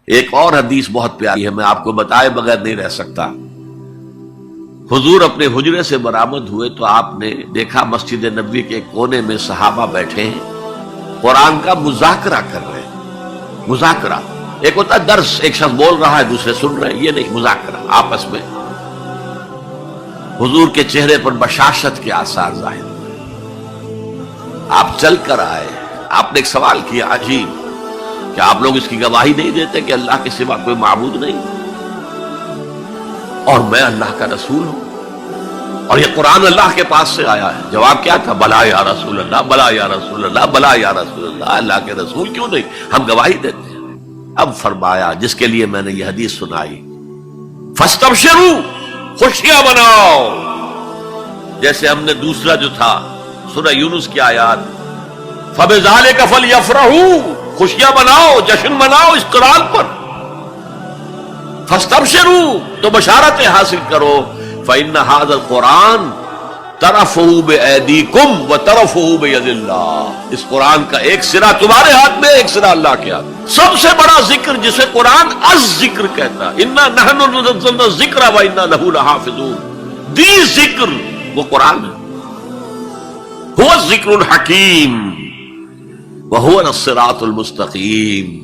ایک اور حدیث بہت پیاری ہے، میں آپ کو بتائے بغیر نہیں رہ سکتا۔ حضور اپنے حجرے سے برآمد ہوئے تو آپ نے دیکھا مسجد نبوی کے ایک کونے میں صحابہ بیٹھے ہیں، قرآن کا مذاکرہ کر رہے ہیں۔ مذاکرہ ایک ہوتا ہے درس، ایک شخص بول رہا ہے دوسرے سن رہے ہیں، یہ نہیں، مذاکرہ آپس میں۔ حضور کے چہرے پر بشاشت کے آثار ظاہر ہوئے۔ آپ چل کر آئے، آپ نے ایک سوال کیا عجیب، کہ آپ لوگ اس کی گواہی نہیں دیتے کہ اللہ کے سوا کوئی معبود نہیں اور میں اللہ کا رسول ہوں اور یہ قرآن اللہ کے پاس سے آیا ہے؟ جواب کیا تھا؟ بلا یا رسول اللہ، بلا یا رسول اللہ، بلا یا رسول اللہ، اللہ کے رسول کیوں نہیں، ہم گواہی دیتے ہیں۔ اب فرمایا جس کے لیے میں نے یہ حدیث سنائی، فاستبشروا، خوشیاں مناؤ، جیسے ہم نے دوسرا جو تھا سورہ یونس کی آیات، فبذالک فلیفرحوا، خوشیاں مناؤ، جشن مناؤ اس قرآن پر۔ فاستبشروا، تو بشارتیں حاصل کرو، فإن هذا القرآن طرفه بأيديكم وطرفه بيد اللہ، اس قرآن کا ایک سرا تمہارے ہاتھ میں، ایک سرا اللہ کے ہاتھ میں۔ سب سے بڑا ذکر جسے قرآن از ذکر کہتا ہے، انا نحن نزلنا الذکر وانا له لحافظون، دی ذکر وہ قرآن ہے، هو الذکر الحکیم وَهُوَ الصِّرَاطُ الْمُسْتَقِيمُ۔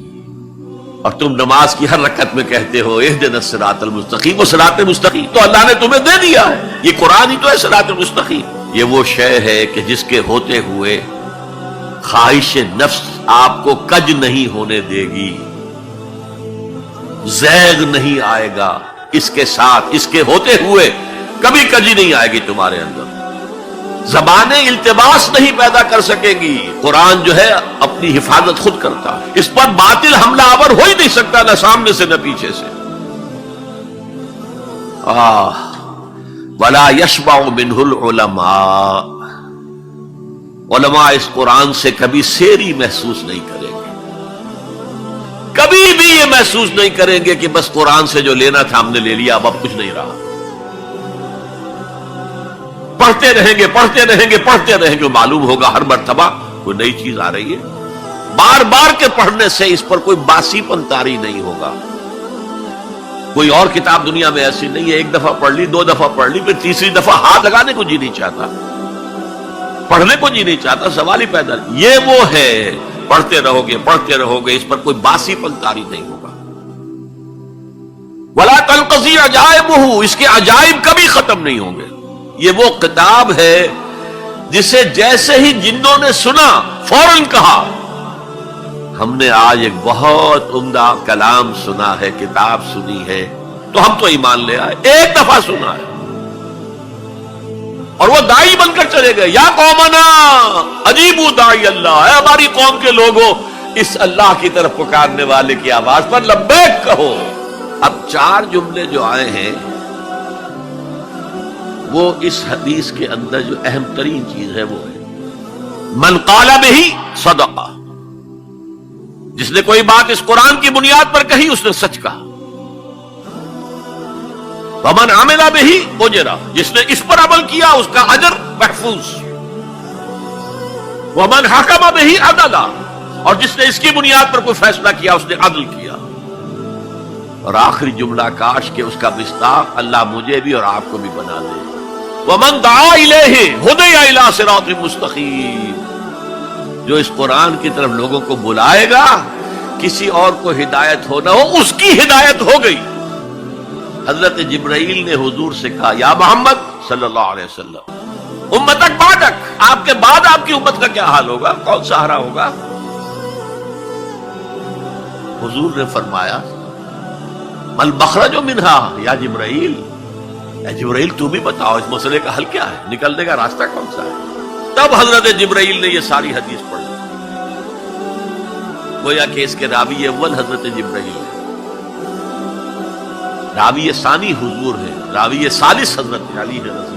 اور تم نماز کی ہر رکعت میں کہتے ہو اهدنا الصراط المستقیم، وہ صراط مستقیم تو اللہ نے تمہیں دے دیا ہے، یہ قرآن ہی تو ہے صراط المستقیم۔ یہ وہ شے ہے کہ جس کے ہوتے ہوئے خواہش نفس آپ کو کج نہیں ہونے دے گی، زیغ نہیں آئے گا، اس کے ساتھ اس کے ہوتے ہوئے کبھی کجی نہیں آئے گی تمہارے اندر، زبانیں التباس نہیں پیدا کر سکے گی، قرآن جو ہے اپنی حفاظت خود کرتا ہے، اس پر باطل حملہ آور ہو ہی نہیں سکتا، نہ سامنے سے نہ پیچھے سے۔ وَلَا يَشْبَعُ مِنْهُ الْعُلَمَاءُ، علماء اس قرآن سے کبھی سیری محسوس نہیں کریں گے، کبھی بھی یہ محسوس نہیں کریں گے کہ بس قرآن سے جو لینا تھا ہم نے لے لیا، اب کچھ نہیں رہا۔ پڑھتے رہیں گے، پڑھتے رہیں گے، پڑھتے رہیں گے، معلوم ہوگا ہر مرتبہ کوئی نئی چیز آ رہی ہے۔ بار بار کے پڑھنے سے اس پر کوئی باسی پن طاری نہیں ہوگا۔ کوئی اور کتاب دنیا میں ایسی نہیں ہے، ایک دفعہ پڑھ لی، دو دفعہ پڑھ لی، پھر تیسری دفعہ ہاتھ لگانے کو جی نہیں چاہتا، پڑھنے کو جی نہیں چاہتا، سوال ہی پیدا نہیں۔ یہ وہ ہے، پڑھتے رہو گے، پڑھتے رہو گے، اس پر کوئی باسی پن طاری نہیں ہوگا۔ ولا تنقضی عجائبہ، اس کے عجائب کبھی ختم نہیں ہوں گے۔ یہ وہ کتاب ہے جسے جیسے ہی جنوں نے سنا فوراً کہا ہم نے آج ایک بہت عمدہ کلام سنا ہے، کتاب سنی ہے، تو ہم تو ایمان لے آئے، ایک دفعہ سنا ہے اور وہ داعی بن کر چلے گئے۔ یا قومنا اجیبوا داعی اللہ، اے ہماری قوم کے لوگوں، اس اللہ کی طرف پکارنے والے کی آواز پر لبیک کہو۔ اب چار جملے جو آئے ہیں وہ اس حدیث کے اندر جو اہم ترین چیز ہے وہ ہے من قال بہ صدق، جس نے کوئی بات اس قرآن کی بنیاد پر کہی اس نے سچ کہا۔ ومن عمل بہ اجر، جس نے اس پر عمل کیا اس کا اجر محفوظ۔ ومن حکم بہ عدل، اور جس نے اس کی بنیاد پر کوئی فیصلہ کیا اس نے عدل کیا۔ اور آخری جملہ، کاش کہ اس کا مصداق اللہ مجھے بھی اور آپ کو بھی بنا دے۔ وَمَن دَعَا إِلَيْهِ هُدِيَ إِلَىٰ صِرَاطٍ مُّسْتَقِيمٍ، جو اس قرآن کی طرف لوگوں کو بلائے گا، کسی اور کو ہدایت ہو نہ ہو، اس کی ہدایت ہو گئی۔ حضرت جبرائیل نے حضور سے کہا یا محمد صلی اللہ علیہ وسلم، امتک بعدک، آپ کے بعد آپ کی امت کا کیا حال ہوگا، کون سہارا ہوگا؟ حضور نے فرمایا مل مخرج منہا یا جبرائیل، اے جبرائیل تو بھی بتاؤ اس مسئلے کا حل کیا ہے، نکلنے کا راستہ کون سا ہے؟ تب حضرت جبرائیل نے یہ ساری حدیث پڑھ لی، گویا کہ اس کے راوی اول حضرت جبرائیل ہے، راوی ثانی حضور ہے، راوی ثالث حضرت علی ہے رضی